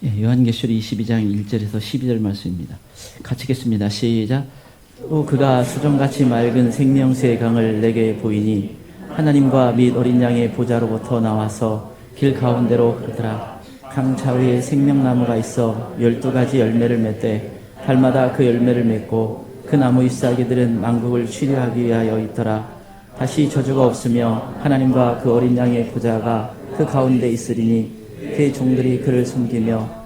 요한계시록 22장 1절에서 12절 말씀입니다. 같이 읽겠습니다. 시작. 또 그가 수정같이 맑은 생명수의 강을 내게 보이니 하나님과 및 어린 양의 보좌로부터 나와서 길 가운데로 흐르더라. 강 좌우에 생명나무가 있어 12가지 열매를 맺되 달마다 그 열매를 맺고 그 나무 잎사귀들은 만국을 치료하기 위하여 있더라. 다시 저주가 없으며 하나님과 그 어린 양의 보좌가 그 가운데 있으리니 그의 종들이 그를 섬기며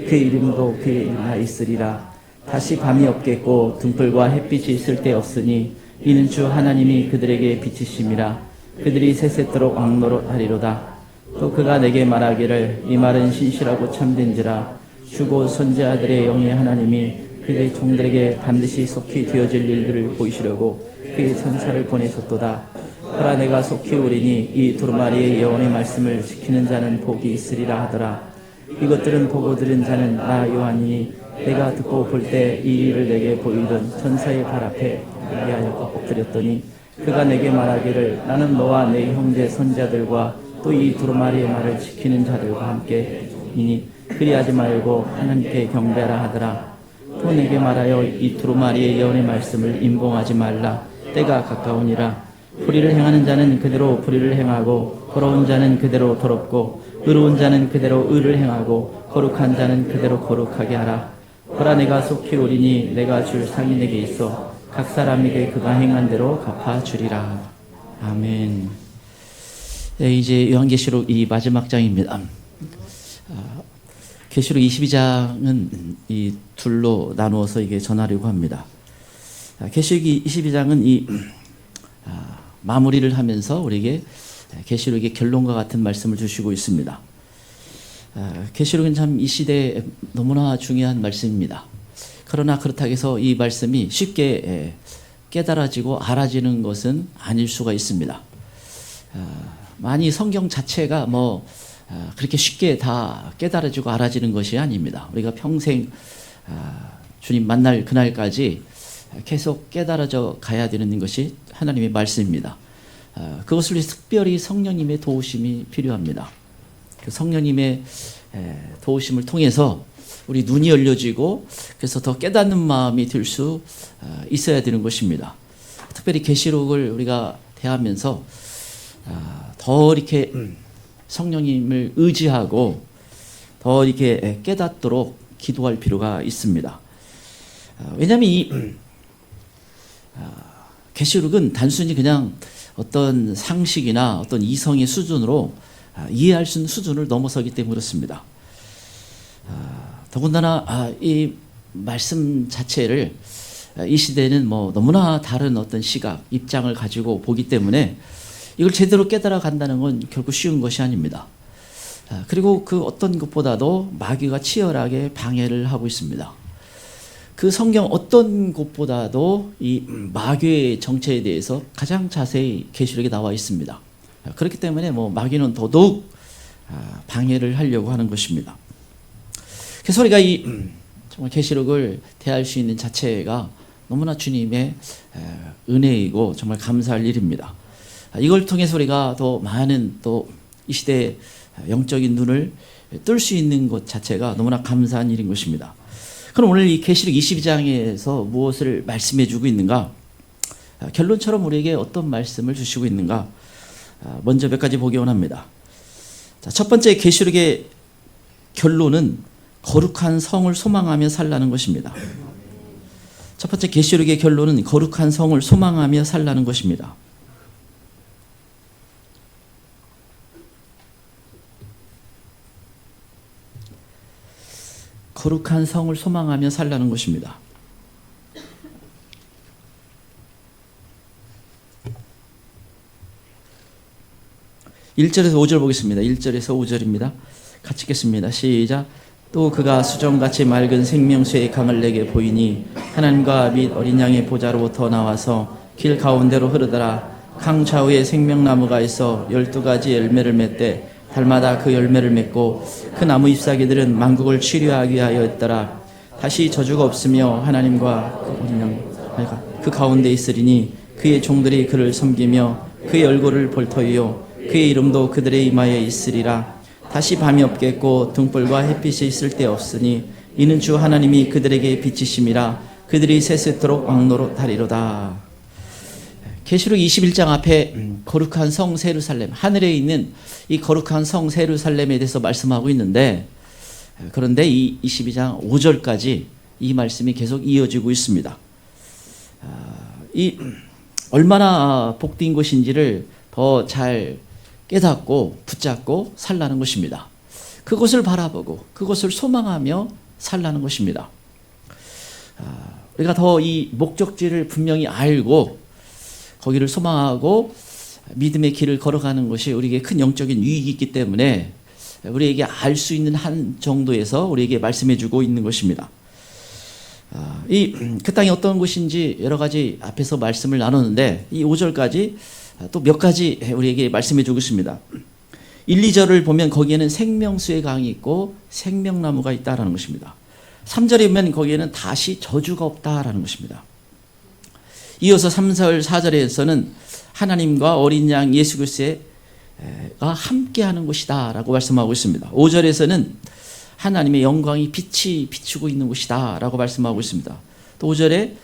그 이름도 그의 이름에 있으리라. 다시 밤이 없겠고 등불과 햇빛이 쓸데없으니 이는 주 하나님이 그들에게 빛이심이라. 그들이 세세토록 왕노릇하리로다. 또 그가 내게 말하기를 이 말은 신실하고 참된지라. 주고 선지자들의 영의 하나님이 그의 종들에게 반드시 속히 되어질 일들을 보이시려고 그의 천사를 보내셨도다. 그러나 내가 속히 오리니 이 두루마리의 예언의 말씀을 지키는 자는 복이 있으리라 하더라. 이것들은 보고 들은 자는 나 요한이니 내가 듣고 볼 때 이 일을 내게 보이던 천사의 발 앞에 위하여 엎드렸더니 그가 내게 말하기를 나는 너와 내 형제 선지자들과 또 이 두루마리의 말을 지키는 자들과 함께 이니 그리하지 말고 하나님께 경배하라 하더라. 또 내게 말하여 이 두루마리의 예언의 말씀을 임봉하지 말라. 때가 가까우니라. 불의를 행하는 자는 그대로 불의를 행하고 더러운 자는 그대로 더럽고 의로운 자는 그대로 의를 행하고 거룩한 자는 그대로 거룩하게 하라. 그러나 내가 속히 오리니 내가 줄 상이 내게 있어 각 사람에게 그가 행한 대로 갚아주리라. 아멘. 네, 이제 요한계시록 이 마지막 장입니다. 계시록 22장은 이 둘로 나누어서 이게 전하려고 합니다. 계시록 22장은 이 마무리를 하면서 우리에게 계시록의 결론과 같은 말씀을 주시고 있습니다. 계시록은 참 이 시대에 너무나 중요한 말씀입니다. 그러나 그렇다고 해서 이 말씀이 쉽게 깨달아지고 알아지는 것은 아닐 수가 있습니다. 많이 성경 자체가 그렇게 쉽게 다 깨달아지고 알아지는 것이 아닙니다. 우리가 평생 주님 만날 그날까지 계속 깨달아져 가야 되는 것이 하나님의 말씀입니다. 그것을 위해 특별히 성령님의 도우심이 필요합니다. 그 성령님의 도우심을 통해서 우리 눈이 열려지고 그래서 더 깨닫는 마음이 들 수 있어야 되는 것입니다. 특별히 계시록을 우리가 대하면서 더 이렇게 성령님을 의지하고 더 이렇게 깨닫도록 기도할 필요가 있습니다. 왜냐하면 이 계시록은 단순히 그냥 어떤 상식이나 어떤 이성의 수준으로 이해할 수 있는 수준을 넘어서기 때문에 그렇습니다. 더군다나 이 말씀 자체를 이 시대는 너무나 다른 어떤 시각, 입장을 가지고 보기 때문에 이걸 제대로 깨달아 간다는 건 결코 쉬운 것이 아닙니다. 그리고 그 어떤 것보다도 마귀가 치열하게 방해를 하고 있습니다. 그 성경 어떤 곳보다도 이 마귀의 정체에 대해서 가장 자세히 계시록에 나와 있습니다. 그렇기 때문에 마귀는 더더욱 방해를 하려고 하는 것입니다. 그래서 우리가 이 정말 계시록을 대할 수 있는 자체가 너무나 주님의 은혜이고 정말 감사할 일입니다. 이걸 통해서 우리가 더 많은 또 이 시대의 영적인 눈을 뜰 수 있는 것 자체가 너무나 감사한 일인 것입니다. 그럼 오늘 이 계시록 22장에서 무엇을 말씀해 주고 있는가? 결론처럼 우리에게 어떤 말씀을 주시고 있는가? 먼저 몇 가지 보기 원합니다. 첫 번째 계시록의 결론은 거룩한 성을 소망하며 살라는 것입니다. 첫 번째 계시록의 결론은 거룩한 성을 소망하며 살라는 것입니다. 거룩한 성을 소망하며 살라는 것입니다. (1절에서 5절) 보겠습니다. 1절에서 5절입니다. 같이 읽겠습니다. 시작. 또 그가 수정같이 맑은 생명수의 강을 내게 보이니 하나님과 및 어린 양의 보좌로부터 나와서 길 가운데로 흐르더라. 강 좌우에 생명나무가 있어 12가지 열매를 맺되 달마다 그 열매를 맺고 그 나무 잎사귀들은 만국을 치료하기 위하여 있더라. 다시 저주가 없으며 하나님과 그 어린 양 그 가운데 있으리니 그의 종들이 그를 섬기며 그의 얼굴을 볼 터이요 그의 이름도 그들의 이마에 있으리라. 다시 밤이 없겠고 등불과 햇빛이 있을 데 없으니 이는 주 하나님이 그들에게 비치심이라 그들이 세세토록 왕노로 다리로다. 계시록 21장 앞에 거룩한 성 세루살렘, 하늘에 있는 이 거룩한 성 세루살렘에 대해서 말씀하고 있는데, 그런데 이 22장 5절까지 이 말씀이 계속 이어지고 있습니다. 이 얼마나 복된 것인지를 더 잘 깨닫고 붙잡고 살라는 것입니다. 그것을 바라보고 그것을 소망하며 살라는 것입니다. 우리가 더 이 목적지를 분명히 알고 거기를 소망하고 믿음의 길을 걸어가는 것이 우리에게 큰 영적인 유익이 있기 때문에 우리에게 알 수 있는 한 정도에서 우리에게 말씀해 주고 있는 것입니다. 그 땅이 어떤 곳인지 여러 가지 앞에서 말씀을 나눴는데 이 5절까지 또 몇 가지 우리에게 말씀해 주고 있습니다. 1, 2절을 보면 거기에는 생명수의 강이 있고 생명나무가 있다라는 것입니다. 3절에 보면 거기에는 다시 저주가 없다라는 것입니다. 이어서 3절, 4절에서는 하나님과 어린 양 예수 그리스도가 함께하는 곳이다 라고 말씀하고 있습니다. 5절에서는 하나님의 영광이 빛이 비추고 있는 곳이다 라고 말씀하고 있습니다. 또 5절에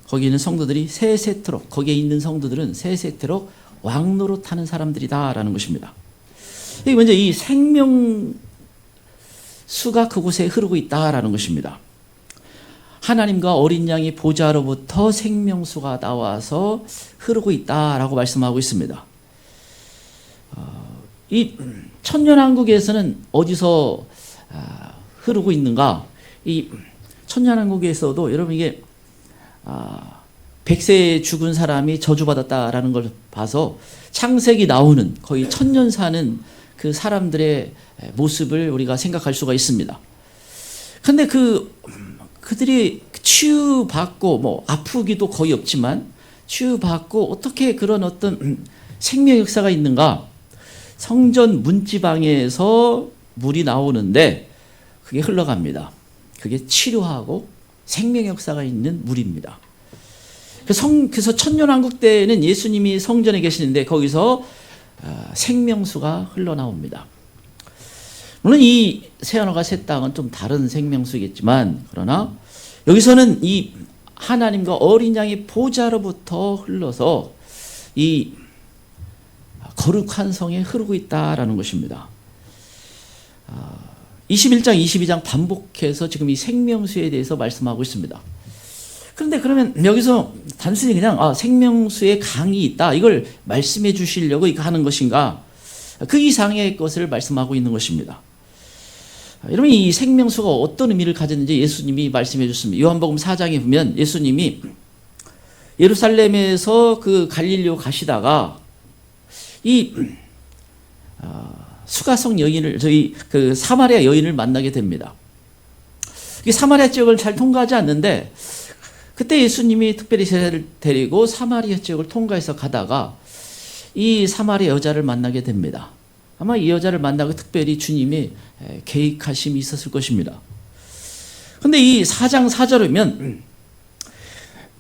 거기 있는 성도들이 세세토록, 거기에 있는 성도들은 세세토록 왕노릇하는 사람들이다 라는 것입니다. 먼저 이 생명수가 그곳에 흐르고 있다라는 것입니다. 하나님과 어린 양의 보좌로부터 생명수가 나와서 흐르고 있다라고 말씀하고 있습니다. 이 천년왕국에서는 어디서 흐르고 있는가? 이 천년왕국에서도 여러분 이게 100세 죽은 사람이 저주받았다라는 걸 봐서 창세기 나오는 거의 천년 사는 그 사람들의 모습을 우리가 생각할 수가 있습니다. 그런데 그들이 치유받고 뭐 아프기도 거의 없지만 치유받고 어떻게 그런 어떤 생명 역사가 있는가? 성전 문지방에서 물이 나오는데 그게 흘러갑니다. 그게 치료하고 생명 역사가 있는 물입니다. 그래서 천년왕국 때에는 예수님이 성전에 계시는데 거기서 생명수가 흘러나옵니다. 물론 이 새하늘과 새 땅은 좀 다른 생명수겠지만 그러나 여기서는 이 하나님과 어린 양의 보좌로부터 흘러서 이 거룩한 성에 흐르고 있다라는 것입니다. 21장, 22장 반복해서 지금 이 생명수에 대해서 말씀하고 있습니다. 그런데 그러면 여기서 단순히 그냥 생명수의 강이 있다 이걸 말씀해 주시려고 이거 하는 것인가? 그 이상의 것을 말씀하고 있는 것입니다. 여러분 이 생명수가 어떤 의미를 가졌는지 예수님이 말씀해 주셨습니다. 요한복음 4장에 보면 예수님이 예루살렘에서 그 갈릴리로 가시다가 이 수가성 여인을 그 사마리아 여인을 만나게 됩니다. 이 사마리아 지역을 잘 통과하지 않는데 그때 예수님이 특별히 제자를 데리고 사마리아 지역을 통과해서 가다가 이 사마리아 여자를 만나게 됩니다. 아마 이 여자를 만나고 특별히 주님이 계획하심이 있었을 것입니다. 그런데 이 4장 4절이면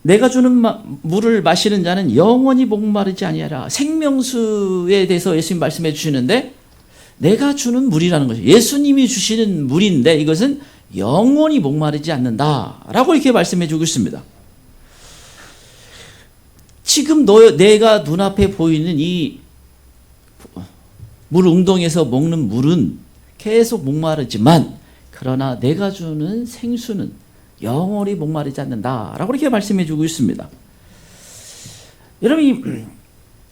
내가 주는 물을 마시는 자는 영원히 목마르지 아니하라. 생명수에 대해서 예수님 말씀해 주시는데 내가 주는 물이라는 것이죠. 예수님이 주시는 물인데 이것은 영원히 목마르지 않는다라고 이렇게 말씀해 주고 있습니다. 지금 내가 눈앞에 보이는 이 물 웅덩이에서 먹는 물은 계속 목마르지만 그러나 내가 주는 생수는 영원히 목마르지 않는다라고 이렇게 말씀해 주고 있습니다. 여러분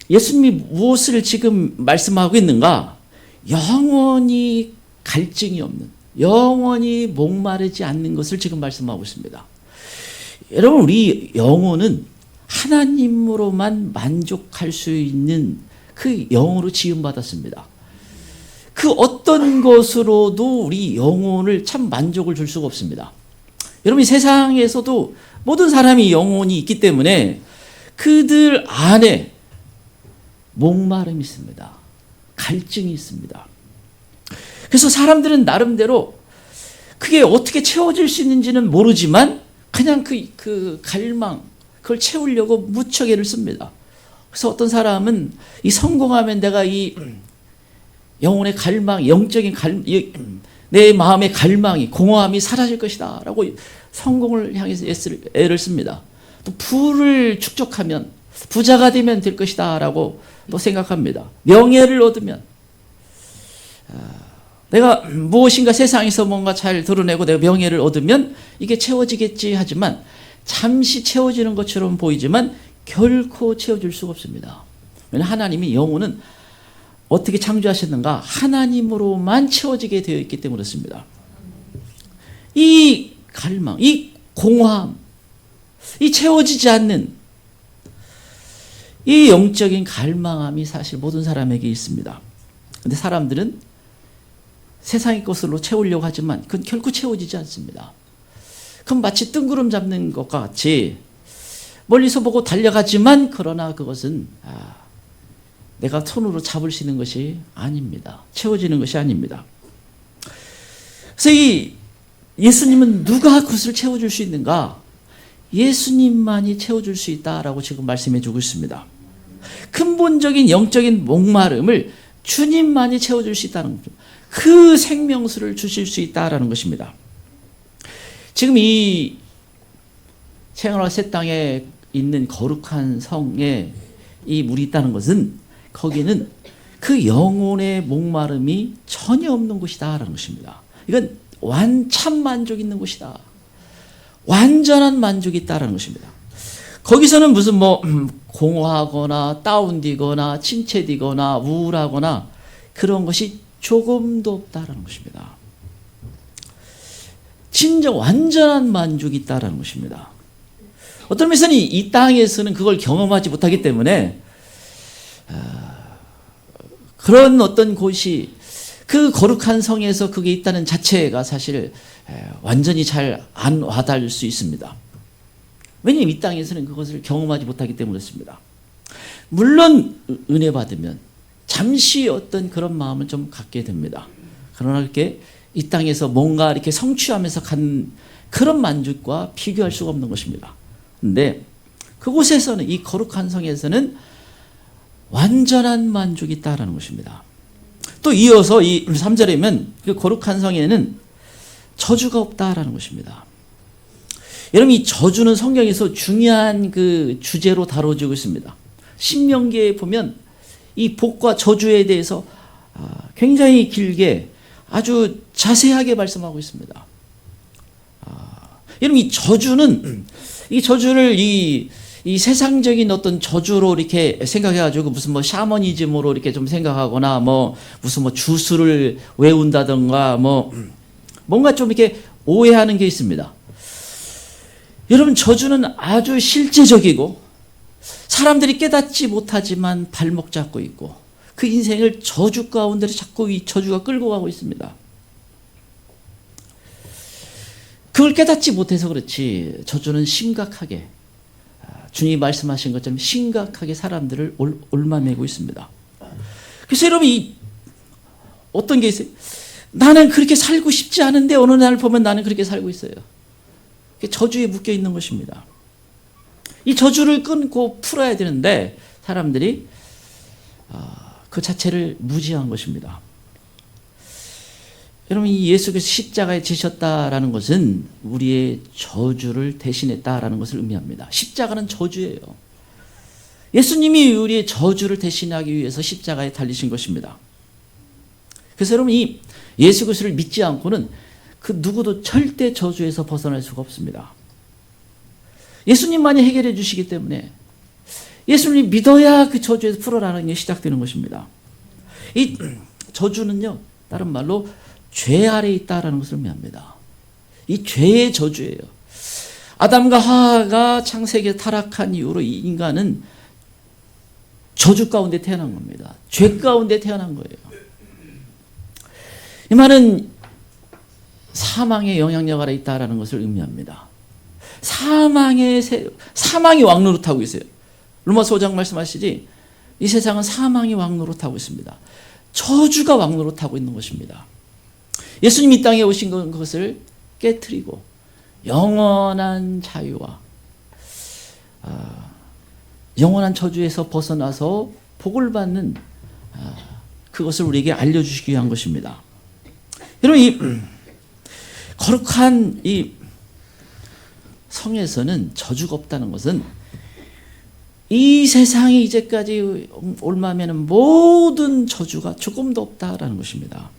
예수님이 무엇을 지금 말씀하고 있는가? 영원히 갈증이 없는 영원히 목마르지 않는 것을 지금 말씀하고 있습니다. 여러분 우리 영혼은 하나님으로만 만족할 수 있는 그 영으로 지음받았습니다. 그 어떤 것으로도 우리 영혼을 참 만족을 줄 수가 없습니다. 여러분 이 세상에서도 모든 사람이 영혼이 있기 때문에 그들 안에 목마름이 있습니다. 갈증이 있습니다. 그래서 사람들은 나름대로 그게 어떻게 채워질 수 있는지는 모르지만 그냥 그 갈망 그걸 채우려고 무척 애를 씁니다. 그래서 어떤 사람은 이 성공하면 내가 이 영혼의 갈망, 영적인 내 마음의 갈망이, 공허함이 사라질 것이다 라고 성공을 향해서 애를 씁니다. 또 부를 축적하면 부자가 되면 될 것이다 라고 또 생각합니다. 명예를 얻으면 내가 무엇인가 세상에서 뭔가 잘 드러내고 내가 명예를 얻으면 이게 채워지겠지 하지만 잠시 채워지는 것처럼 보이지만 결코 채워질 수가 없습니다. 왜냐하면 하나님이 영혼은 어떻게 창조하셨는가? 하나님으로만 채워지게 되어 있기 때문에 그렇습니다. 이 갈망, 이 공허함, 이 채워지지 않는 이 영적인 갈망함이 사실 모든 사람에게 있습니다. 그런데 사람들은 세상의 것으로 채우려고 하지만 그건 결코 채워지지 않습니다. 그건 마치 뜬구름 잡는 것과 같이 멀리서 보고 달려가지만 그러나 그것은 내가 손으로 잡을 수 있는 것이 아닙니다. 채워지는 것이 아닙니다. 그래서 이 예수님은 누가 그것을 채워줄 수 있는가? 예수님만이 채워줄 수 있다라고 지금 말씀해 주고 있습니다. 근본적인 영적인 목마름을 주님만이 채워줄 수 있다는 거죠. 그 생명수를 주실 수 있다라는 것입니다. 지금 이 생활화 새 땅에 있는 거룩한 성에 이 물이 있다는 것은 거기는 그 영혼의 목마름이 전혀 없는 곳이다라는 것입니다. 이건 완참 만족이 있는 곳이다. 완전한 만족이 있다라는 것입니다. 거기서는 무슨 공허하거나 다운되거나 침체되거나 우울하거나 그런 것이 조금도 없다라는 것입니다. 진정 완전한 만족이 있다라는 것입니다. 어떤 면에서는 이 땅에서는 그걸 경험하지 못하기 때문에 그런 어떤 곳이 그 거룩한 성에서 그게 있다는 자체가 사실 완전히 잘 안 와닿을 수 있습니다. 왜냐하면 이 땅에서는 그것을 경험하지 못하기 때문에 그렇습니다. 물론 은혜 받으면 잠시 어떤 그런 마음을 좀 갖게 됩니다. 그러나 이렇게 이 땅에서 뭔가 이렇게 성취하면서 간 그런 만족과 비교할 수가 없는 것입니다. 그런데 그곳에서는, 이 거룩한 성에서는 완전한 만족이 있다라는 것입니다. 또 이어서 이 3절에면 그 거룩한 성에는 저주가 없다라는 것입니다. 여러분, 이 저주는 성경에서 중요한 그 주제로 다뤄지고 있습니다. 신명기에 보면 이 복과 저주에 대해서 굉장히 길게 아주 자세하게 말씀하고 있습니다. 여러분, 이 저주를 이 세상적인 어떤 저주로 이렇게 생각해가지고 무슨 샤머니즘으로 이렇게 좀 생각하거나 무슨 주술을 외운다던가 뭔가 좀 이렇게 오해하는 게 있습니다. 여러분, 저주는 아주 실제적이고 사람들이 깨닫지 못하지만 발목 잡고 있고 그 인생을 저주 가운데로 자꾸 이 저주가 끌고 가고 있습니다. 그걸 깨닫지 못해서 그렇지 저주는 심각하게, 주님이 말씀하신 것처럼 심각하게 사람들을 얽매고 있습니다. 그래서 여러분, 어떤 게 있어요? 나는 그렇게 살고 싶지 않은데 어느 날 보면 나는 그렇게 살고 있어요. 저주에 묶여 있는 것입니다. 이 저주를 끊고 풀어야 되는데 사람들이 그 자체를 무지한 것입니다. 여러분, 이 예수께서 십자가에 지셨다라는 것은 우리의 저주를 대신했다라는 것을 의미합니다. 십자가는 저주예요. 예수님이 우리의 저주를 대신하기 위해서 십자가에 달리신 것입니다. 그래서 여러분, 이 예수 그리스도를 믿지 않고는 그 누구도 절대 저주에서 벗어날 수가 없습니다. 예수님만이 해결해 주시기 때문에 예수님을 믿어야 그 저주에서 풀어나가는 게 시작되는 것입니다. 이 저주는요, 다른 말로 죄 아래에 있다라는 것을 의미합니다. 이 죄의 저주예요. 아담과 하와가 창세기에 타락한 이후로 이 인간은 저주 가운데 태어난 겁니다. 죄 가운데 태어난 거예요. 이 말은 사망의 영향력 아래 있다라는 것을 의미합니다. 사망이 왕노릇하고 있어요. 로마서 5장 말씀하시지, 이 세상은 사망이 왕노릇하고 있습니다. 저주가 왕노릇하고 있는 것입니다. 예수님이 이 땅에 오신 것을 깨트리고 영원한 자유와 영원한 저주에서 벗어나서 복을 받는 그것을 우리에게 알려주시기 위한 것입니다. 여러분, 이 거룩한 이 성에서는 저주가 없다는 것은 이 세상이 이제까지 옮아면 모든 저주가 조금도 없다라는 것입니다.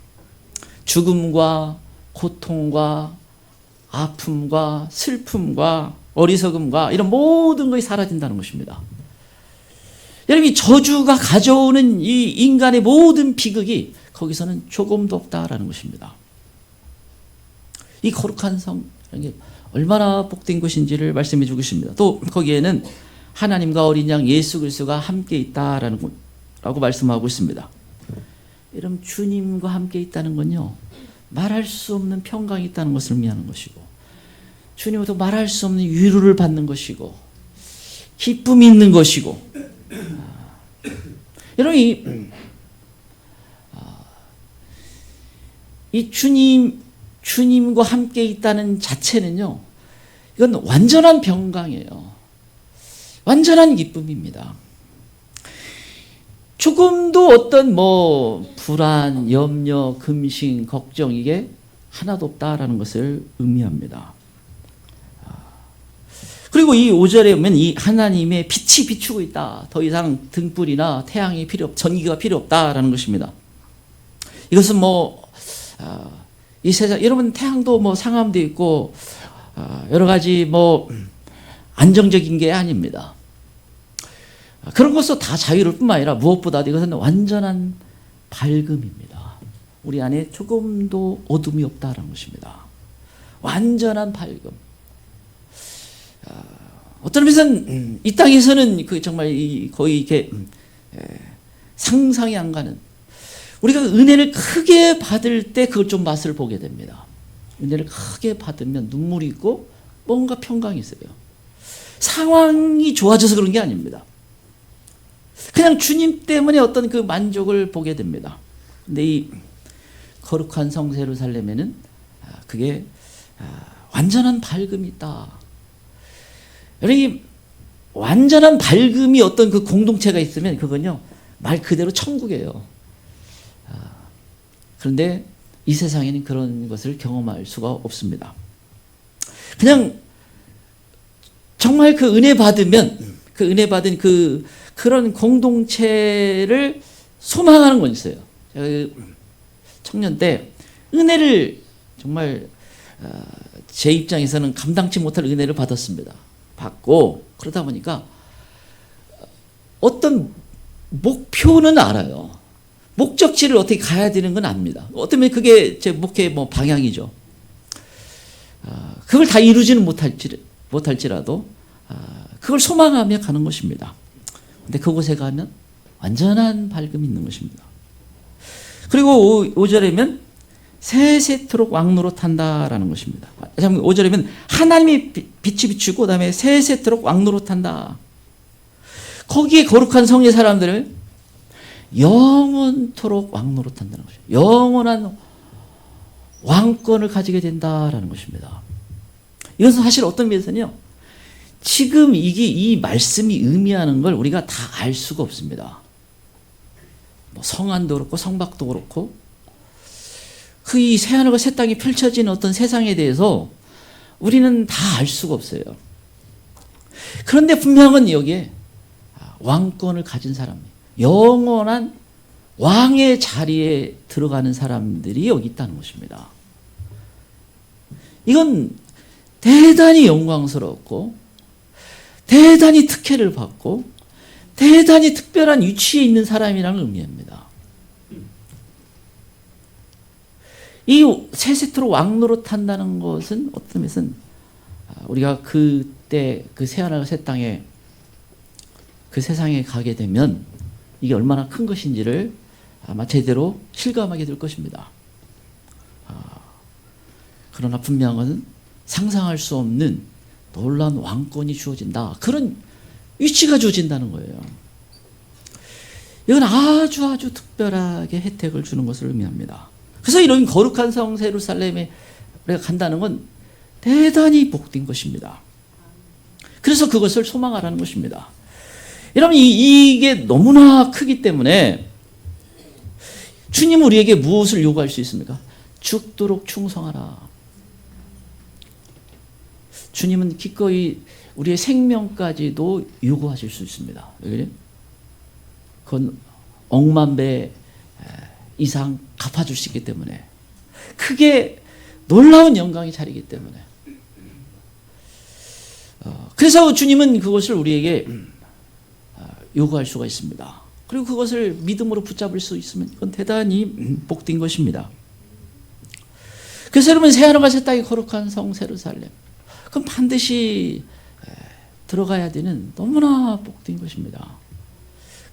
죽음과 고통과 아픔과 슬픔과 어리석음과 이런 모든 것이 사라진다는 것입니다. 여러분, 이 저주가 가져오는 이 인간의 모든 비극이 거기서는 조금도 없다라는 것입니다. 이 거룩한 성, 얼마나 복된 것인지를 말씀해 주고 있습니다. 또 거기에는 하나님과 어린 양 예수 그리스도가 함께 있다라는 라고 말씀하고 있습니다. 여러분, 주님과 함께 있다는 건요, 말할 수 없는 평강이 있다는 것을 의미하는 것이고, 주님으로부터 말할 수 없는 위로를 받는 것이고, 기쁨이 있는 것이고, 여러분, 이 주님과 함께 있다는 자체는요, 이건 완전한 평강이에요. 완전한 기쁨입니다. 조금도 어떤 불안, 염려, 금신, 걱정 이게 하나도 없다라는 것을 의미합니다. 그리고 이 5절에 보면 이 하나님의 빛이 비추고 있다. 더 이상 등불이나 태양이 전기가 필요 없다라는 것입니다. 이것은 이 세상, 여러분, 태양도 상암도 있고 여러 가지 안정적인 게 아닙니다. 그런 것도 다 자유로울 뿐만 아니라 무엇보다도 이것은 완전한 밝음입니다. 우리 안에 조금도 어둠이 없다는 것입니다. 완전한 밝음. 어떤 의미에서는 이 땅에서는 정말 거의 이렇게 상상이 안 가는, 우리가 은혜를 크게 받을 때 그걸 좀 맛을 보게 됩니다. 은혜를 크게 받으면 눈물이 있고 뭔가 평강이 있어요. 상황이 좋아져서 그런 게 아닙니다. 그냥 주님 때문에 어떤 그 만족을 보게 됩니다. 근데 이 거룩한 성 예루살렘에는 그게 완전한 밝음이 있다. 여러분, 완전한 밝음이 어떤 그 공동체가 있으면 그건요, 말 그대로 천국이에요. 그런데 이 세상에는 그런 것을 경험할 수가 없습니다. 그냥 정말 그 은혜 받으면 그 은혜 받은 그런 공동체를 소망하는 건 있어요. 제가 청년 때 은혜를 정말 제 입장에서는 감당치 못할 은혜를 받았습니다. 받고 그러다 보니까 어떤 목표는 알아요. 목적지를 어떻게 가야 되는 건 압니다. 어쩌면 그게 제 목회의 방향이죠. 그걸 다 이루지는 못할지라도 그걸 소망하며 가는 것입니다. 근데 그곳에 가면 완전한 밝음이 있는 것입니다. 그리고 5절에면 세세토록 왕노릇한다라는 것입니다. 5절에면 하나님이 빛이 비추고 그다음에 세세토록 왕노릇한다. 거기에 거룩한 성의 사람들을 영원토록 왕노릇한다는 것이죠. 영원한 왕권을 가지게 된다라는 것입니다. 이것은 사실 어떤 면에서는요, 지금 이 말씀이 의미하는 걸 우리가 다 알 수가 없습니다. 성안도 그렇고 성박도 그렇고 그 이 새하늘과 새 땅이 펼쳐지는 어떤 세상에 대해서 우리는 다 알 수가 없어요. 그런데 분명한 여기에 왕권을 가진 사람, 영원한 왕의 자리에 들어가는 사람들이 여기 있다는 것입니다. 이건 대단히 영광스럽고 대단히 특혜를 받고 대단히 특별한 위치에 있는 사람이라는 의미입니다. 이 세세토록 왕노릇한다는 것은 어떤 면에서는 우리가 그때 그 새하늘과 새 땅에 그 세상에 가게 되면 이게 얼마나 큰 것인지를 아마 제대로 실감하게 될 것입니다. 그러나 분명한 것은 상상할 수 없는 놀라운 왕권이 주어진다. 그런 위치가 주어진다는 거예요. 이건 아주 특별하게 혜택을 주는 것을 의미합니다. 그래서 이런 거룩한 성 예루살렘에 우리가 간다는 건 대단히 복된 것입니다. 그래서 그것을 소망하라는 것입니다. 여러분, 이게 너무나 크기 때문에 주님은 우리에게 무엇을 요구할 수 있습니까? 죽도록 충성하라. 주님은 기꺼이 우리의 생명까지도 요구하실 수 있습니다. 왜 그래요? 그건 억만 배 이상 갚아줄 수 있기 때문에, 크게 놀라운 영광의 자리이기 때문에. 그래서 주님은 그것을 우리에게 요구할 수가 있습니다. 그리고 그것을 믿음으로 붙잡을 수 있으면 그건 대단히 복된 것입니다. 그래서 여러분, 새하늘과 새 땅이 거룩한 성 예루살렘, 그건 반드시 들어가야 되는 너무나 복된 것입니다.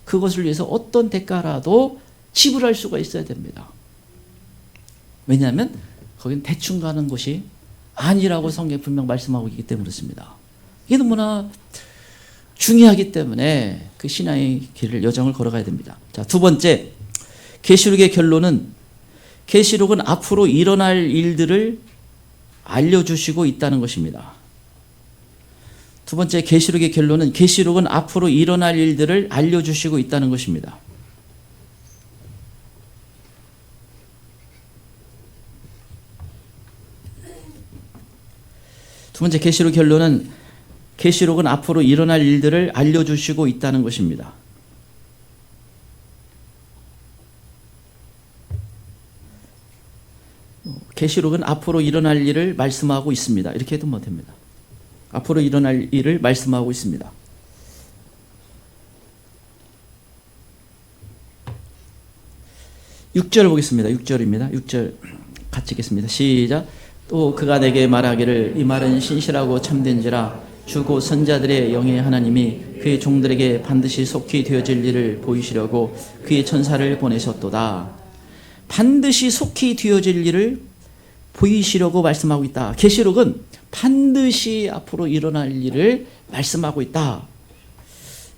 그것을 위해서 어떤 대가라도 지불할 수가 있어야 됩니다. 왜냐하면 거긴 대충 가는 곳이 아니라고 성경에 분명 말씀하고 있기 때문에 그렇습니다. 이게 너무나 중요하기 때문에 그 신앙의 길을, 여정을 걸어가야 됩니다. 자, 두 번째, 계시록의 결론은, 계시록은 앞으로 일어날 일들을 알려주시고 있다는 것입니다. 두 번째, 계시록의 결론은, 계시록은 앞으로 일어날 일들을 알려주시고 있다는 것입니다. 두 번째, 계시록 결론은, 계시록은 앞으로 일어날 일들을 알려주시고 있다는 것입니다. 계시록은 앞으로 일어날 일을 말씀하고 있습니다. 이렇게 해도 됩니다. 앞으로 일어날 일을 말씀하고 있습니다. 6절 보겠습니다. 6절입니다. 6절 같이 읽겠습니다. 시작. 또 그가 내게 말하기를, 이 말은 신실하고 참된지라 주고 선자들의 영의 하나님이 그의 종들에게 반드시 속히 되어질 일을 보이시려고 그의 천사를 보내셨도다. 반드시 속히 되어질 일을 보이시려고 말씀하고 있다. 계시록은 반드시 앞으로 일어날 일을 말씀하고 있다.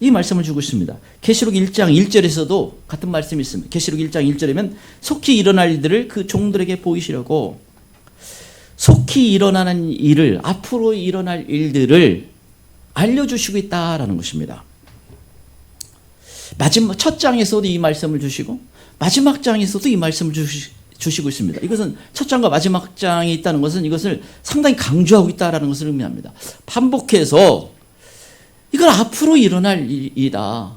이 말씀을 주고 있습니다. 계시록 1장 1절에서도 같은 말씀이 있습니다. 계시록 1장 1절이면 속히 일어날 일들을 그 종들에게 보이시려고, 속히 일어나는 일을, 앞으로 일어날 일들을 알려주시고 있다라는 것입니다. 마지막 첫 장에서도 이 말씀을 주시고 마지막 장에서도 이 말씀을 주시고 있습니다. 이것은 첫 장과 마지막 장에 있다는 것은 이것을 상당히 강조하고 있다는 것을 의미합니다. 반복해서 이건 앞으로 일어날 일이다.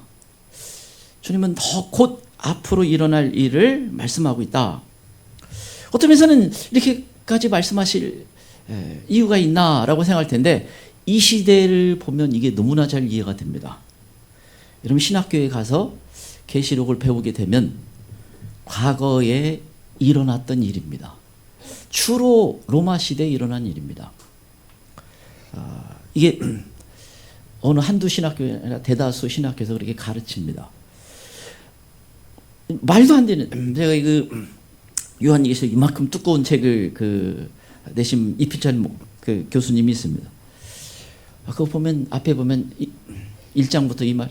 주님은 더 곧 앞으로 일어날 일을 말씀하고 있다. 어떤 면에서는 이렇게까지 말씀하실 이유가 있나라고 생각할 텐데, 이 시대를 보면 이게 너무나 잘 이해가 됩니다. 여러분, 신학교에 가서 계시록을 배우게 되면 과거에 일어났던 일입니다. 주로 로마 시대에 일어난 일입니다. 이게 어느 한두 신학교가 아니라 대다수 신학교에서 그렇게 가르칩니다. 말도 안 되는, 제가 요한일서 이만큼 두꺼운 책을 내신 이피찬 교수님이 있습니다. 그거 보면, 앞에 보면 1장부터 이 말,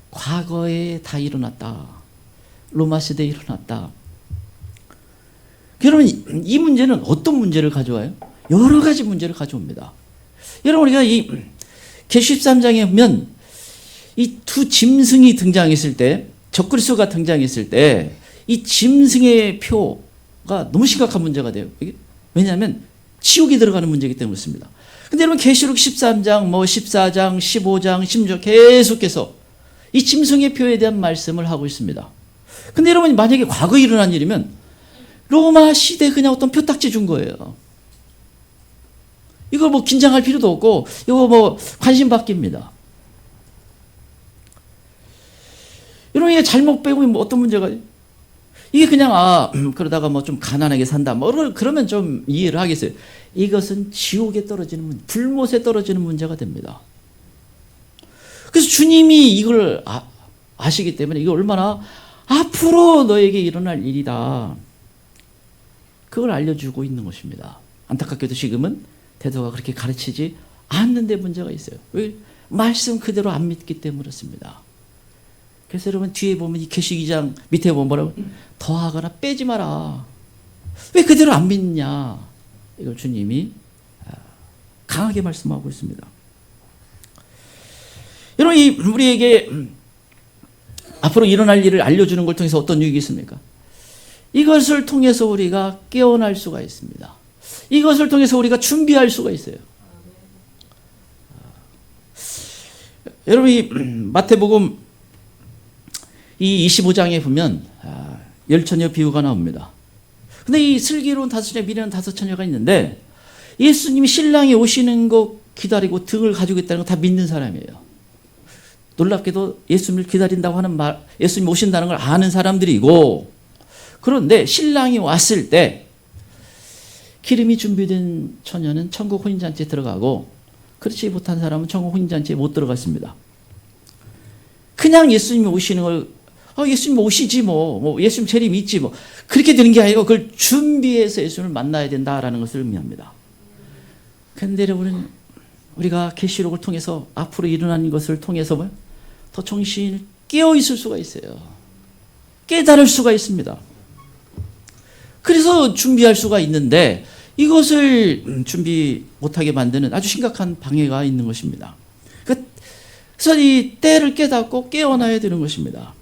과거에 다 일어났다. 로마 시대에 일어났다. 여러분, 이 문제는 어떤 문제를 가져와요? 여러 가지 문제를 가져옵니다. 여러분, 우리가 이 계시 13장에 보면 이 두 짐승이 등장했을 때, 적그리스도가 등장했을 때 이 짐승의 표가 너무 심각한 문제가 돼요. 왜냐하면 지옥에 들어가는 문제이기 때문에 그렇습니다. 근데 여러분, 계시록 13장, 14장, 15장, 16장 계속해서 이 짐승의 표에 대한 말씀을 하고 있습니다. 근데 여러분, 만약에 과거에 일어난 일이면 로마 시대에 그냥 어떤 표딱지 준 거예요. 이걸 긴장할 필요도 없고, 이거 관심 받기입니다. 여러분, 이게 잘못 배우면 어떤 문제가, 이게 그냥, 그러다가 좀 가난하게 산다. 그러면 좀 이해를 하겠어요. 이것은 지옥에 떨어지는 불못에 떨어지는 문제가 됩니다. 그래서 주님이 이걸 아시기 때문에 이거 얼마나 앞으로 너에게 일어날 일이다. 그걸 알려주고 있는 것입니다. 안타깝게도 지금은 대도가 그렇게 가르치지 않는데 문제가 있어요. 왜? 말씀 그대로 안 믿기 때문에 그렇습니다. 그래서 여러분, 뒤에 보면 이 계시 2장 밑에 보면 뭐라고? 더하거나 빼지 마라. 왜 그대로 안 믿냐? 이걸 주님이 강하게 말씀하고 있습니다. 여러분, 우리에게 앞으로 일어날 일을 알려주는 걸 통해서 어떤 유익이 있습니까? 이것을 통해서 우리가 깨어날 수가 있습니다. 이것을 통해서 우리가 준비할 수가 있어요. 여러분, 이 마태복음 이 25장에 보면 열처녀 비유가 나옵니다. 근데 이 슬기로운 다섯 처녀, 미련한 다섯 처녀가 있는데 예수님이 신랑이 오시는 거 기다리고 등을 가지고 있다는 거 다 믿는 사람이에요. 놀랍게도 예수님을 기다린다고 하는 말, 예수님 오신다는 걸 아는 사람들이고, 그런데 신랑이 왔을 때 기름이 준비된 처녀는 천국 혼인잔치에 들어가고 그렇지 못한 사람은 천국 혼인잔치에 못 들어갔습니다. 그냥 예수님이 오시는 걸 예수님 오시지 뭐 예수님 재림 있지 뭐 그렇게 되는 게 아니고 그걸 준비해서 예수님을 만나야 된다라는 것을 의미합니다. 그런데 여러분, 우리가 계시록을 통해서 앞으로 일어나는 것을 통해서 더 정신이 깨어 있을 수가 있어요. 깨달을 수가 있습니다. 그래서 준비할 수가 있는데 이것을 준비 못하게 만드는 아주 심각한 방해가 있는 것입니다. 그래서 이 때를 깨닫고 깨어나야 되는 것입니다.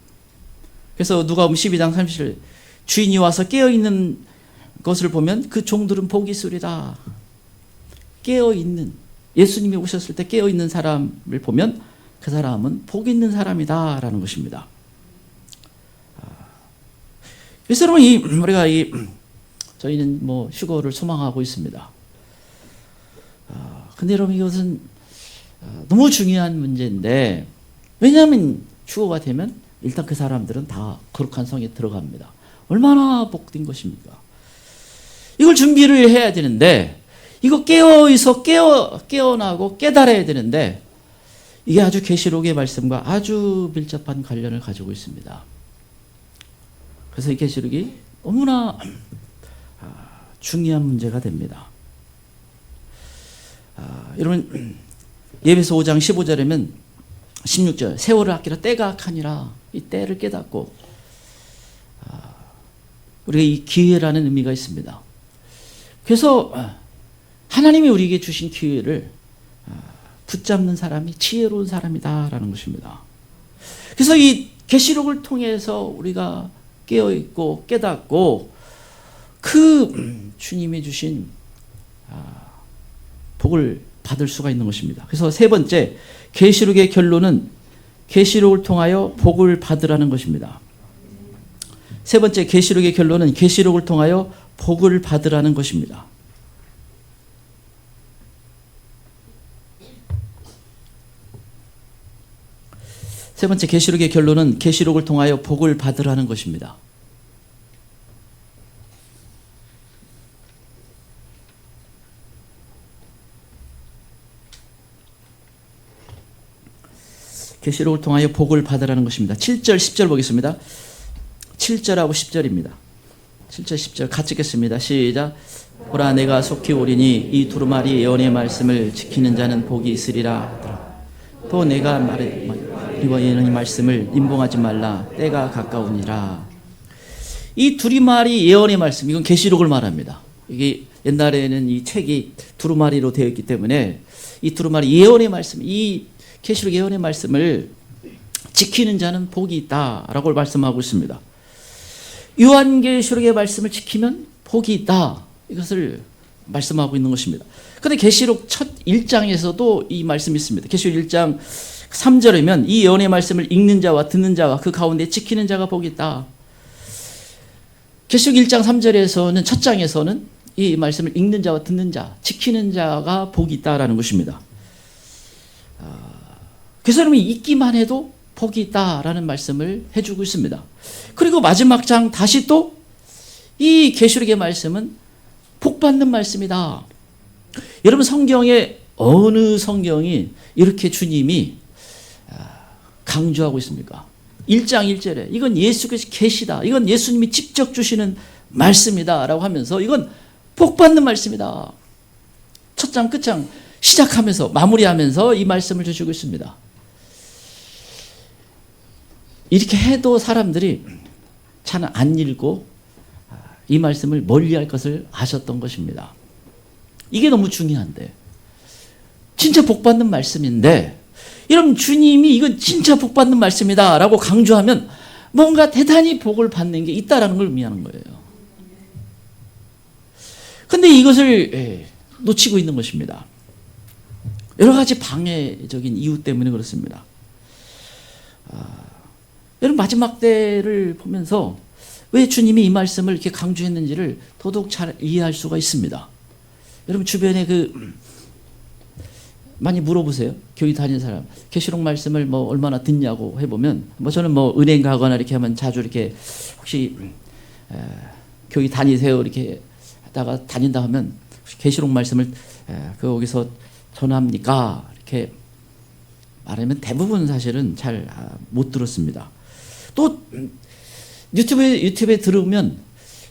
그래서 누가복음 12장 30절 주인이 와서 깨어있는 것을 보면 그 종들은 복이 있으리라. 깨어있는, 예수님이 오셨을 때 깨어있는 사람을 보면 그 사람은 복 있는 사람이다 라는 것입니다. 그래서 여러분, 우리가 저희는 휴거를 소망하고 있습니다. 근데 여러분, 이것은 너무 중요한 문제인데, 왜냐하면 휴거가 되면 일단 그 사람들은 다 거룩한 성에 들어갑니다. 얼마나 복된 것입니까? 이걸 준비를 해야 되는데, 이거 깨어있어 깨어나고 깨달아야 되는데, 이게 아주 계시록의 말씀과 아주 밀접한 관련을 가지고 있습니다. 그래서 이 계시록이 너무나 중요한 문제가 됩니다. 여러분, 예배서 5장 15절에면 16절 세월을 아끼라 때가 악하니라. 이 때를 깨닫고 우리가 이 기회라는 의미가 있습니다. 그래서 하나님이 우리에게 주신 기회를 붙잡는 사람이 지혜로운 사람이다라는 것입니다. 그래서 이 계시록을 통해서 우리가 깨어있고 깨닫고 그 주님이 주신 복을 받을 수가 있는 것입니다. 그래서 세 번째, 계시록의 결론은 계시록을 통하여 복을 받으라는 것입니다. 세 번째, 계시록의 결론은 계시록을 통하여 복을 받으라는 것입니다. 세 번째, 계시록의 결론은 계시록을 통하여 복을 받으라는 것입니다. 계시록을 통하여 복을 받으라는 것입니다. 7절, 10절 보겠습니다. 7절하고 10절입니다. 7절, 10절 같이 읽겠습니다. 시작. 보라, 내가 속히 오리니 이 두루마리 예언의 말씀을 지키는 자는 복이 있으리라. 또 내가 말하리와 예언의 말씀을 임봉하지 말라. 때가 가까우니라. 이 두루마리 예언의 말씀, 이건 계시록을 말합니다. 이게 옛날에는 이 책이 두루마리로 되어 있기 때문에 이 두루마리 예언의 말씀, 이 계시록 예언의 말씀을 지키는 자는 복이 있다라고 말씀하고 있습니다. 요한계시록의 말씀을 지키면 복이 있다, 이것을 말씀하고 있는 것입니다. 그런데 계시록 첫 1장에서도 이 말씀이 있습니다. 계시록 1장 3절이면 이 예언의 말씀을 읽는 자와 듣는 자와 그 가운데 지키는 자가 복이 있다. 계시록 1장 3절에서는 첫 장에서는 이 말씀을 읽는 자와 듣는 자, 지키는 자가 복이 있다라는 것입니다. 그래서 여러분, 읽기만 해도 복이 있다라는 말씀을 해주고 있습니다. 그리고 마지막 장 다시 또 이 계시록의 말씀은 복받는 말씀이다. 여러분, 성경에 어느 성경이 이렇게 주님이 강조하고 있습니까? 1장 1절에 이건 예수께서 계시다, 이건 예수님이 직접 주시는 말씀이다 라고 하면서 이건 복받는 말씀이다. 첫 장 끝장 시작하면서 마무리하면서 이 말씀을 주시고 있습니다. 이렇게 해도 사람들이 잘 안 읽고 이 말씀을 멀리할 것을 아셨던 것입니다. 이게 너무 중요한데, 진짜 복받는 말씀인데, 여러분, 주님이 이건 진짜 복받는 말씀이다 라고 강조하면 뭔가 대단히 복을 받는 게 있다라는 걸 의미하는 거예요. 근데 이것을 놓치고 있는 것입니다. 여러 가지 방해적인 이유 때문에 그렇습니다. 여러분 마지막 때를 보면서 왜 주님이 이 말씀을 이렇게 강조했는지를 더더욱 잘 이해할 수가 있습니다. 여러분 주변에 많이 물어보세요. 교회 다니는 사람 계시록 말씀을 뭐 얼마나 듣냐고 해보면 저는 은행 가거나 이렇게 하면 자주 이렇게 혹시 교회 다니세요 이렇게 하다가 다닌다 하면 계시록 말씀을 거기서 전합니까 이렇게 말하면 대부분 사실은 잘 못 들었습니다. 또 유튜브에 들으면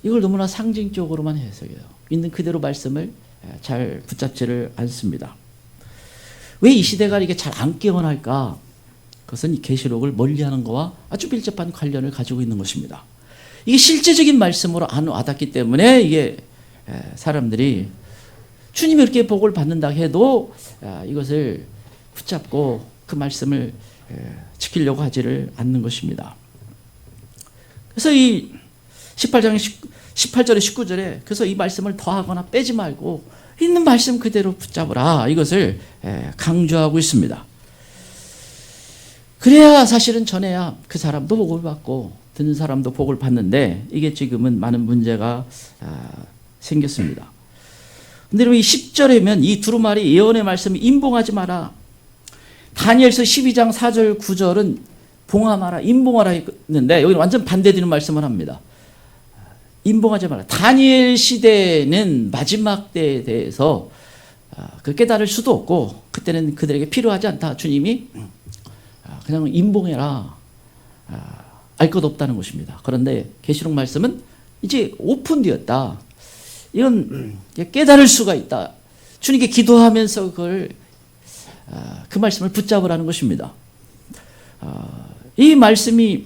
이걸 너무나 상징적으로만 해석해요. 있는 그대로 말씀을 잘 붙잡지를 않습니다. 왜 이 시대가 이게 잘 안 깨어날까? 그것은 이 계시록을 멀리하는 것과 아주 밀접한 관련을 가지고 있는 것입니다. 이게 실제적인 말씀으로 안 와닿기 때문에 이게 사람들이 주님이 이렇게 복을 받는다 해도 이것을 붙잡고 그 말씀을 지키려고 하지를 않는 것입니다. 그래서 이 18절에 19절에 그래서 이 말씀을 더하거나 빼지 말고 있는 말씀 그대로 붙잡으라 이것을 강조하고 있습니다. 그래야 사실은 전해야 그 사람도 복을 받고 듣는 사람도 복을 받는데 이게 지금은 많은 문제가 생겼습니다. 근데 이 10절이면 이 두루마리 예언의 말씀이 임봉하지 마라. 다니엘서 12장 4절 9절은 봉함하라 임봉하라 했는데 여기는 완전 반대되는 말씀을 합니다. 임봉하지 마라. 다니엘 시대는 마지막 때에 대해서 그 깨달을 수도 없고 그때는 그들에게 필요하지 않다. 주님이 그냥 임봉해라. 알 것 없다는 것입니다. 그런데 계시록 말씀은 이제 오픈되었다. 이건 깨달을 수가 있다. 주님께 기도하면서 그 말씀을 붙잡으라는 것입니다. 이 말씀이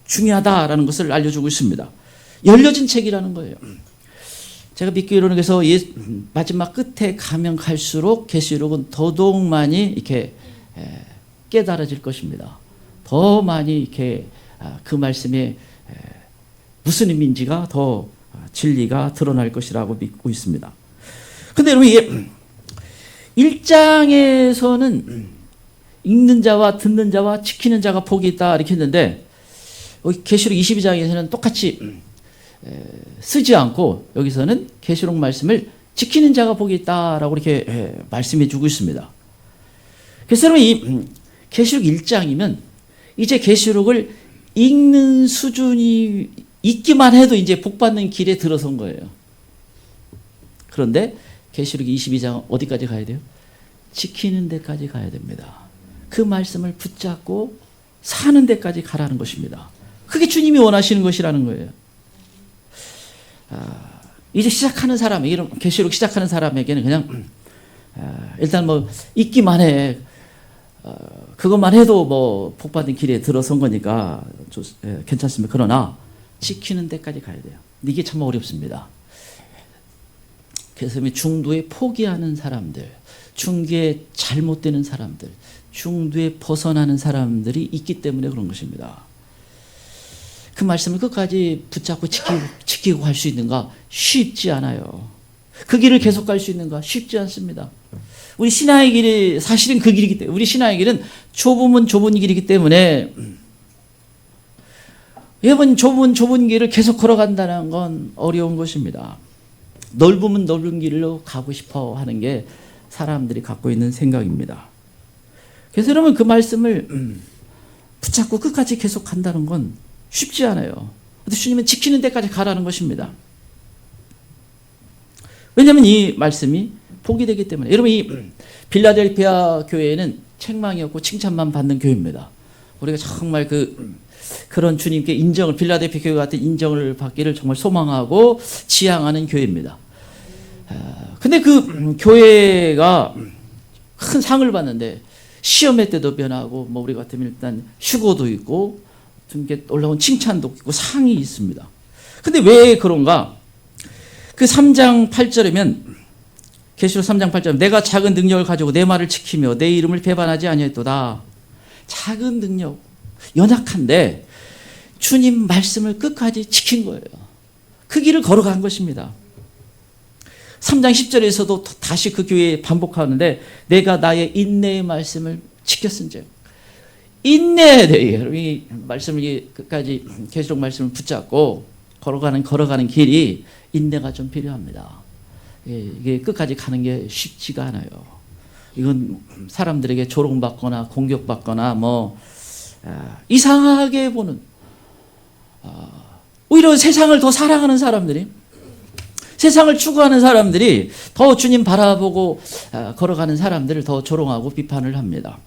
중요하다라는 것을 알려주고 있습니다. 열려진 책이라는 거예요. 제가 믿기로는 그래서 마지막 끝에 가면 갈수록 계시록은 더더욱 많이 이렇게 깨달아질 것입니다. 더 많이 이렇게 그 말씀에 무슨 의미인지가 더 진리가 드러날 것이라고 믿고 있습니다. 근데 여러분 1장에서는 읽는 자와 듣는 자와 지키는 자가 복이 있다 이렇게 했는데 계시록 22장에서는 똑같이 쓰지 않고 여기서는 계시록 말씀을 지키는 자가 복이 있다라고 이렇게 말씀해 주고 있습니다. 그래서 여러분 이 계시록 1장이면 이제 계시록을 읽는 수준이 있기만 해도 이제 복받는 길에 들어선 거예요. 그런데 계시록 22장 어디까지 가야 돼요? 지키는 데까지 가야 됩니다. 그 말씀을 붙잡고 사는 데까지 가라는 것입니다. 그게 주님이 원하시는 것이라는 거예요. 이제 시작하는 사람에게 계시록 시작하는 사람에게는 그냥 일단 읽기만 해. 그것만 해도 복받은 길에 들어선 거니까 괜찮습니다. 그러나 지키는 데까지 가야 돼요. 이게 참 어렵습니다. 그래서 중도에 포기하는 사람들, 중도에 잘못되는 사람들, 중도에 벗어나는 사람들이 있기 때문에 그런 것입니다. 그 말씀을 끝까지 붙잡고 지키고 갈 수 있는가? 쉽지 않아요. 그 길을 계속 갈 수 있는가? 쉽지 않습니다. 우리 신앙의 길이 사실은 그 길이기 때문에 우리 신앙의 길은 좁으면 좁은 길이기 때문에 여러분 좁은 길을 계속 걸어간다는 건 어려운 것입니다. 넓으면 넓은 길로 가고 싶어 하는 게 사람들이 갖고 있는 생각입니다. 그래서 여러분 그 말씀을 붙잡고 끝까지 계속 간다는 건 쉽지 않아요. 근데 주님은 지키는 데까지 가라는 것입니다. 왜냐하면 이 말씀이 복이 되기 때문에. 여러분 이 빌라델피아 교회는 책망이 없고 칭찬만 받는 교회입니다. 우리가 정말 그런 주님께 인정을 빌라델피아 교회 같은 인정을 받기를 정말 소망하고 지향하는 교회입니다. 근데 그 교회가 큰 상을 받는데 시험회 때도 변하고 우리 같으면 일단 휴고도 있고 올라온 칭찬도 있고 상이 있습니다. 근데 왜 그런가? 그 3장 8절이면 계시록 3장 8절 내가 작은 능력을 가지고 내 말을 지키며 내 이름을 배반하지 아니하였도다. 작은 능력, 연약한데 주님 말씀을 끝까지 지킨 거예요. 그 길을 걸어간 것입니다. 3장 10절에서도 다시 그 교회에 반복하는데 내가 나의 인내의 말씀을 지켰은즉. 인내해야 돼요. 여러분 이 말씀을 끝까지 계시록 말씀을 붙잡고 걸어가는 길이 인내가 좀 필요합니다. 이게 끝까지 가는 게 쉽지가 않아요. 이건 사람들에게 조롱받거나 공격받거나 이상하게 보는 오히려 세상을 더 사랑하는 사람들이 세상을 추구하는 사람들이 더 주님 바라보고 걸어가는 사람들을 더 조롱하고 비판을 합니다.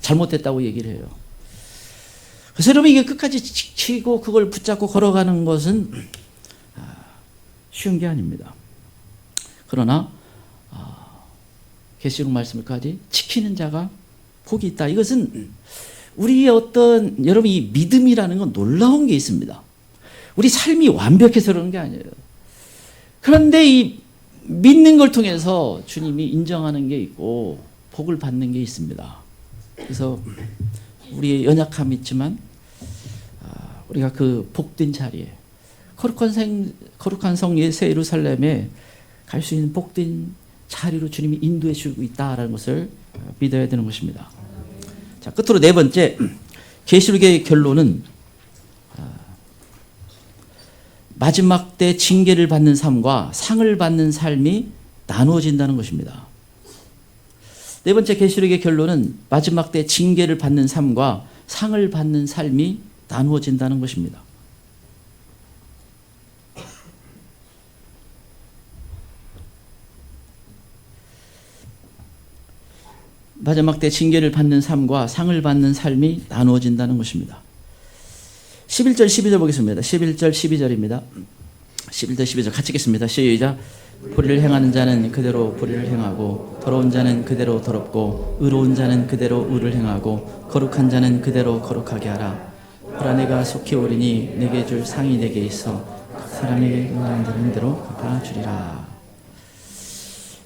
잘못됐다고 얘기를 해요. 그래서 여러분 이게 끝까지 지키고 그걸 붙잡고 걸어가는 것은 쉬운 게 아닙니다. 그러나 계시록 말씀을까지 지키는 자가 복이 있다. 이것은 우리의 어떤 여러분 이 믿음이라는 건 놀라운 게 있습니다. 우리 삶이 완벽해서 그런 게 아니에요. 그런데 이 믿는 걸 통해서 주님이 인정하는 게 있고 복을 받는 게 있습니다. 그래서 우리의 연약함이 있지만 우리가 그 복된 자리에 거룩한 성 새 예루살렘에 갈 수 있는 복된 자리로 주님이 인도해 주고 있다라는 것을 믿어야 되는 것입니다. 자, 끝으로 네 번째 계시록의 결론은 마지막 때 징계를 받는 삶과 상을 받는 삶이 나누어진다는 것입니다. 네 번째 계시록의 결론은 마지막 때 징계를 받는 삶과 상을 받는 삶이 나누어진다는 것입니다. 마지막 때 징계를 받는 삶과 상을 받는 삶이 나누어진다는 것입니다. 11절 12절 보겠습니다. 11절 12절입니다. 11절 12절 같이 읽겠습니다. 시작. 불의를 행하는 자는 그대로 불의를 행하고 더러운 자는 그대로 더럽고 의로운 자는 그대로 의를 행하고 거룩한 자는 그대로 거룩하게 하라. 보라 내가 속히 오리니 내게 줄 상이 내게 있어 각 사람에게 응하는 대로 갚아주리라.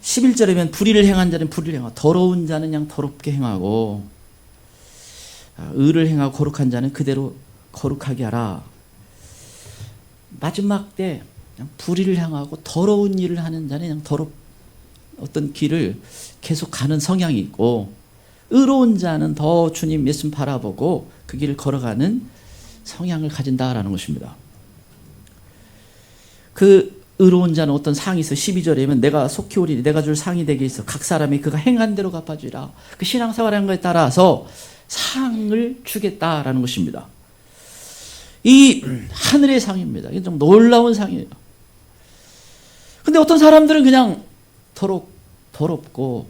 11절이면 불의를 행한 자는 불의를 행하고 더러운 자는 그냥 더럽게 행하고 의를 행하고 거룩한 자는 그대로 거룩하게 하라. 마지막 때 그냥 불의를 행하고 더러운 일을 하는 자는 그냥 어떤 길을 계속 가는 성향이 있고 의로운 자는 더 주님 예수 바라보고 그 길을 걸어가는 성향을 가진다라는 것입니다. 그 의로운 자는 어떤 상이 있어. 12절에 보면 내가 속히 오리니 내가 줄 상이 되게 있어 각 사람이 그가 행한 대로 갚아주리라. 그 신앙생활하는 것에 따라서 상을 주겠다라는 것입니다. 이 하늘의 상입니다. 이게 좀 놀라운 상이에요. 근데 어떤 사람들은 그냥 더럽고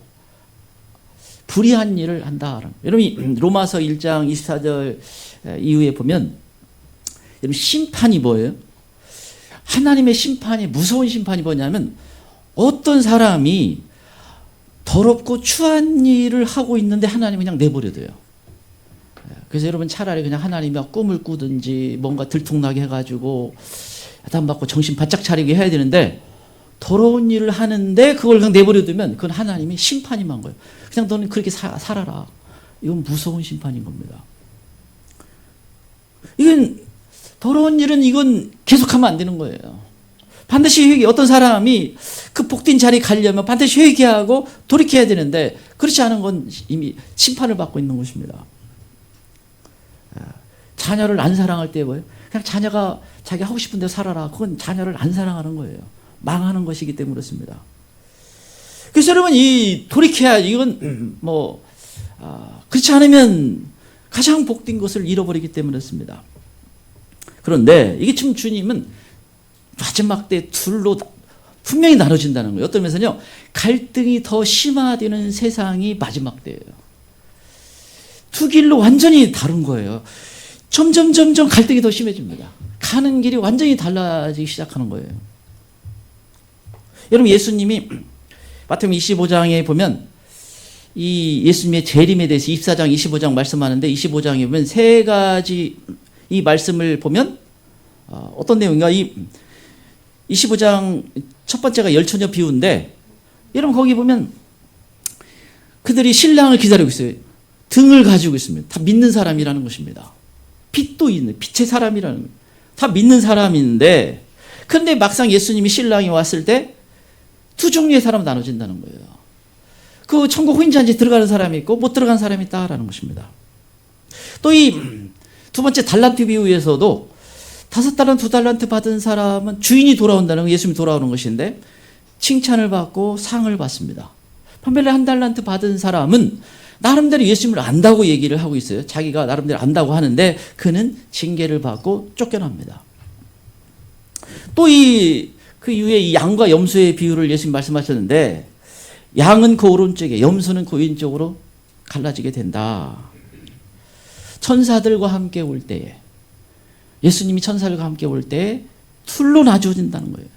불의한 일을 한다. 여러분 로마서 1장 24절 이후에 보면 여러분 심판이 뭐예요? 하나님의 심판이 무서운 심판이 뭐냐면 어떤 사람이 더럽고 추한 일을 하고 있는데 하나님은 그냥 내버려둬요. 그래서 여러분 차라리 그냥 하나님이 꿈을 꾸든지 뭔가 들통나게 해가지고 야단받고 정신 바짝 차리게 해야 되는데 더러운 일을 하는데 그걸 그냥 내버려두면 그건 하나님이 심판이 만 거예요. 그냥 너는 그렇게 살아라. 이건 무서운 심판인 겁니다. 이건 더러운 일은 이건 계속하면 안 되는 거예요. 반드시 회개. 어떤 사람이 그 복된 자리에 가려면 반드시 회개하고 돌이켜야 되는데 그렇지 않은 건 이미 심판을 받고 있는 것입니다. 자녀를 안 사랑할 때 뭐예요? 그냥 자녀가 자기 하고 싶은 대로 살아라. 그건 자녀를 안 사랑하는 거예요. 망하는 것이기 때문에 그렇습니다. 그래서 여러분 이 돌이켜야 이건 그렇지 않으면 가장 복된 것을 잃어버리기 때문에 그렇습니다. 그런데 이게 지금 주님은 마지막 때 둘로 분명히 나눠진다는 거예요. 어떤 면에서는요, 갈등이 더 심화되는 세상이 마지막 때예요. 두 길로 완전히 다른 거예요. 점점 갈등이 더 심해집니다. 가는 길이 완전히 달라지기 시작하는 거예요. 여러분 예수님이 마태복음 25장에 보면 이 예수님의 재림에 대해서 24장 25장 말씀하는데 25장에 보면 세 가지 이 말씀을 보면 어떤 내용인가? 이 25장 첫 번째가 열처녀 비유인데 여러분 거기 보면 그들이 신랑을 기다리고 있어요. 등을 가지고 있습니다. 다 믿는 사람이라는 것입니다. 빛도 있는 빛의 사람이라는 다 믿는 사람인데 그런데 막상 예수님이 신랑이 왔을 때 두 종류의 사람 나눠진다는 거예요. 그 천국 혼인잔치 들어가는 사람이 있고 못 들어간 사람이 있다라는 것입니다. 또 이 두 번째 달란트 비유에서도 5달란트, 2달란트 받은 사람은 주인이 돌아온다는 거, 예수님이 돌아오는 것인데 칭찬을 받고 상을 받습니다. 반면에 1달란트 받은 사람은 나름대로 예수님을 안다고 얘기를 하고 있어요. 자기가 나름대로 안다고 하는데 그는 징계를 받고 쫓겨납니다. 또 그 이후에 이 양과 염소의 비유를 예수님 말씀하셨는데 양은 그 오른쪽에 염소는 그 왼쪽으로 갈라지게 된다. 천사들과 함께 올 때에, 예수님이 천사들과 함께 올 때에 둘로 나누어진다는 거예요.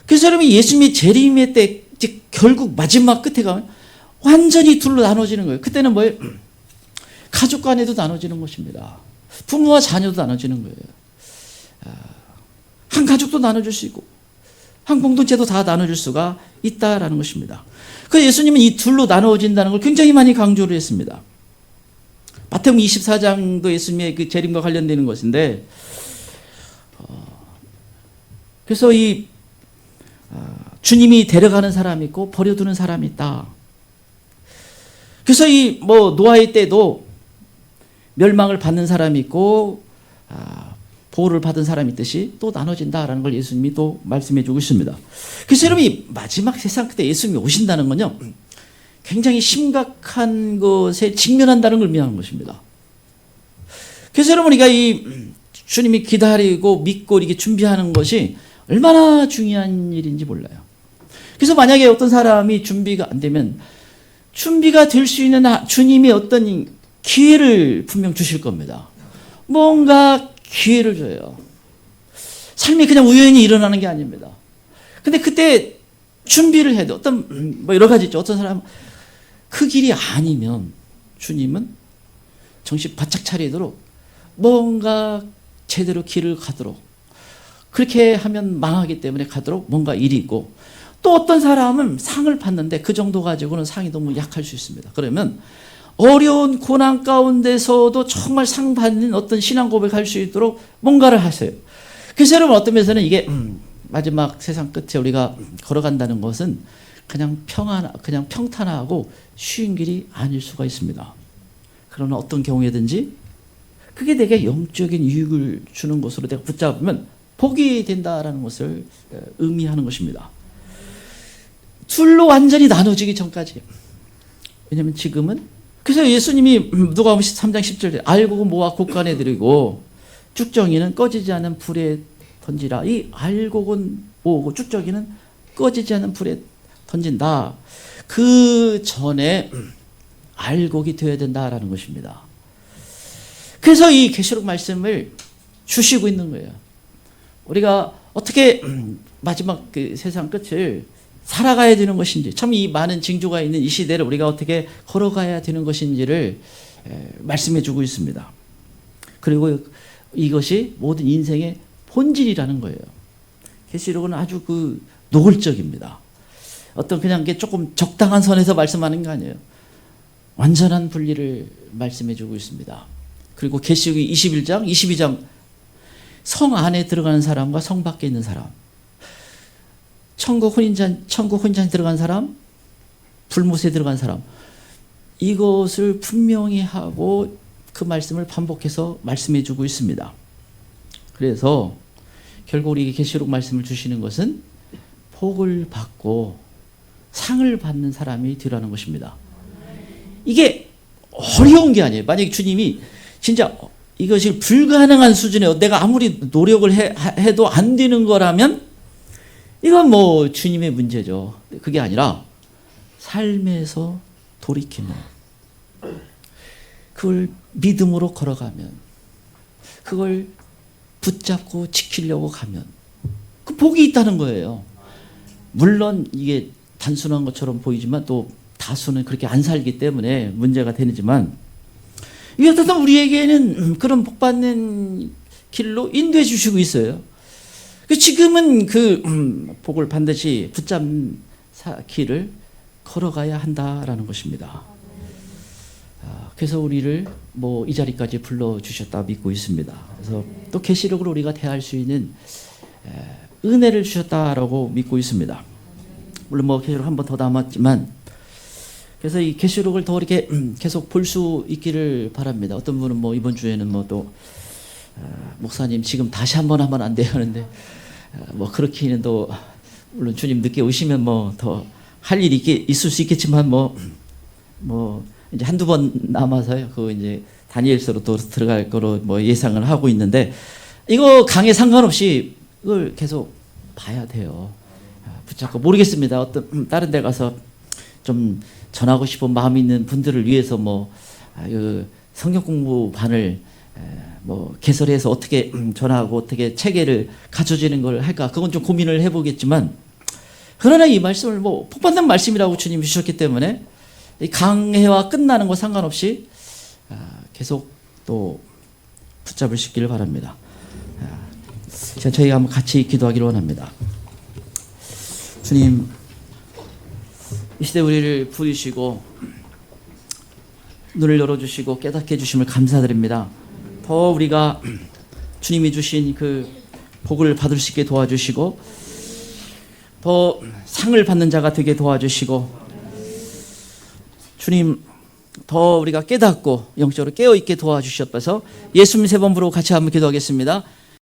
그래서 여러분, 예수님이 재림의 때 이제 결국 마지막 끝에 가면 완전히 둘로 나눠지는 거예요. 그때는 뭐예요? 가족 간에도 나눠지는 것입니다. 부모와 자녀도 나눠지는 거예요. 한 가족도 나눠줄 수 있고 한 공동체도 다 나눠줄 수가 있다라는 것입니다. 그래서 예수님은 이 둘로 나눠진다는 걸 굉장히 많이 강조를 했습니다. 마태복음 24장도 예수님의 그 재림과 관련되는 것인데, 그래서 주님이 데려가는 사람이 있고 버려두는 사람이 있다. 그래서 노아의 때도 멸망을 받는 사람이 있고 보호를 받은 사람이 있듯이 또 나눠진다라는 걸 예수님이 또 말씀해 주고 있습니다. 그래서 여러분, 이 마지막 세상 그때 예수님이 오신다는 건요, 굉장히 심각한 것에 직면한다는 걸 의미하는 것입니다. 그래서 여러분, 우리가 주님이 기다리고 믿고 이렇게 준비하는 것이 얼마나 중요한 일인지 몰라요. 그래서 만약에 어떤 사람이 준비가 안 되면 준비가 될 수 있는 주님이 어떤 기회를 분명 주실 겁니다. 뭔가 기회를 줘요. 삶이 그냥 우연히 일어나는 게 아닙니다. 근데 그때 준비를 해야 돼. 여러 가지 있죠. 어떤 사람은 그 길이 아니면 주님은 정신 바짝 차리도록 뭔가 제대로 길을 가도록, 그렇게 하면 망하기 때문에 가도록 뭔가 일이 있고, 또 어떤 사람은 상을 받는데 그 정도 가지고는 상이 너무 약할 수 있습니다. 그러면 어려운 고난 가운데서도 정말 상 받는 어떤 신앙 고백할 수 있도록 뭔가를 하세요. 그래서 여러분, 어떤 면에서는 이게 마지막 세상 끝에 우리가 걸어간다는 것은 그냥 평탄하고 쉬운 길이 아닐 수가 있습니다. 그러나 어떤 경우에든지 그게 내게 영적인 유익을 주는 것으로 내가 붙잡으면 복이 된다라는 것을 의미하는 것입니다. 둘로 완전히 나눠지기 전까지. 왜냐하면 지금은, 그래서 예수님이 누가복음 3장 10절에 알고 모아 곳간에 드리고 쭉정이는 꺼지지 않은 불에 던지라. 이 알곡은 모으고 쭉정이는 꺼지지 않은 불에 던진다. 그 전에 알곡이 되어야 된다라는 것입니다. 그래서 이 계시록 말씀을 주시고 있는 거예요. 우리가 어떻게 마지막 그 세상 끝을 살아가야 되는 것인지, 참 이 많은 징조가 있는 이 시대를 우리가 어떻게 걸어가야 되는 것인지를 말씀해 주고 있습니다. 그리고 이것이 모든 인생의 본질이라는 거예요. 계시록은 아주 노골적입니다. 어떤 그냥 게 조금 적당한 선에서 말씀하는 게 아니에요. 완전한 분리를 말씀해 주고 있습니다. 그리고 계시록이 21장, 22장, 성 안에 들어가는 사람과 성 밖에 있는 사람, 천국 혼인잔치 들어간 사람, 불못에 들어간 사람, 이것을 분명히 하고 그 말씀을 반복해서 말씀해 주고 있습니다. 그래서 결국 우리 계시록 말씀을 주시는 것은 복을 받고 상을 받는 사람이 되라는 것입니다. 이게 어려운 게 아니에요. 만약에 주님이 진짜 이것이 불가능한 수준에 내가 아무리 노력을 해도 안 되는 거라면 이건 뭐 주님의 문제죠. 그게 아니라 삶에서 돌이키면, 그걸 믿음으로 걸어가면, 그걸 붙잡고 지키려고 가면 그 복이 있다는 거예요. 물론 이게 단순한 것처럼 보이지만 또 다수는 그렇게 안 살기 때문에 문제가 되지만, 이게 어떤 우리에게는 그런 복받는 길로 인도해 주시고 있어요. 지금은 그 복을 반드시 붙잡는 길을 걸어가야 한다라는 것입니다. 그래서 우리를 이 자리까지 불러주셨다 믿고 있습니다. 그래서 또 계시록으로 우리가 대할 수 있는 은혜를 주셨다라고 믿고 있습니다. 물론 뭐 계시록 한 번 더 남았지만, 그래서 이 계시록을 더 이렇게 계속 볼 수 있기를 바랍니다. 어떤 분은 뭐 이번 주에는 뭐 또 목사님 지금 다시 한번 하면 안 돼요 하는데, 뭐 그렇게는 또 물론 주님 늦게 오시면 뭐 더 할 일이 있을 수 있겠지만 뭐 이제 한두 번 남아서요. 그 이제 다니엘서로 또 들어갈 거로 뭐 예상을 하고 있는데, 이거 강에 상관없이 이걸 계속 봐야 돼요. 붙잡고 모르겠습니다. 어떤 다른 데 가서 좀 전하고 싶은 마음이 있는 분들을 위해서 뭐 성경 공부반을 뭐 개설해서 어떻게 전하고 어떻게 체계를 갖춰지는 걸 할까, 그건 좀 고민을 해보겠지만, 그러나 이 말씀을 뭐 복받는 말씀이라고 주님이 주셨기 때문에 이 강해와 끝나는 거 상관없이 계속 또 붙잡을 수 있기를 바랍니다. 저희가 한번 같이 기도하기를 원합니다. 주님, 이 시대 우리를 부르시고 눈을 열어주시고 깨닫게 해주심을 감사드립니다. 더 우리가 주님이 주신 그 복을 받을 수 있게 도와주시고, 더 상을 받는 자가 되게 도와주시고, 주님 더 우리가 깨닫고 영적으로 깨어있게 도와주셨어서 예수님 세 번 부르고 같이 한번 기도하겠습니다.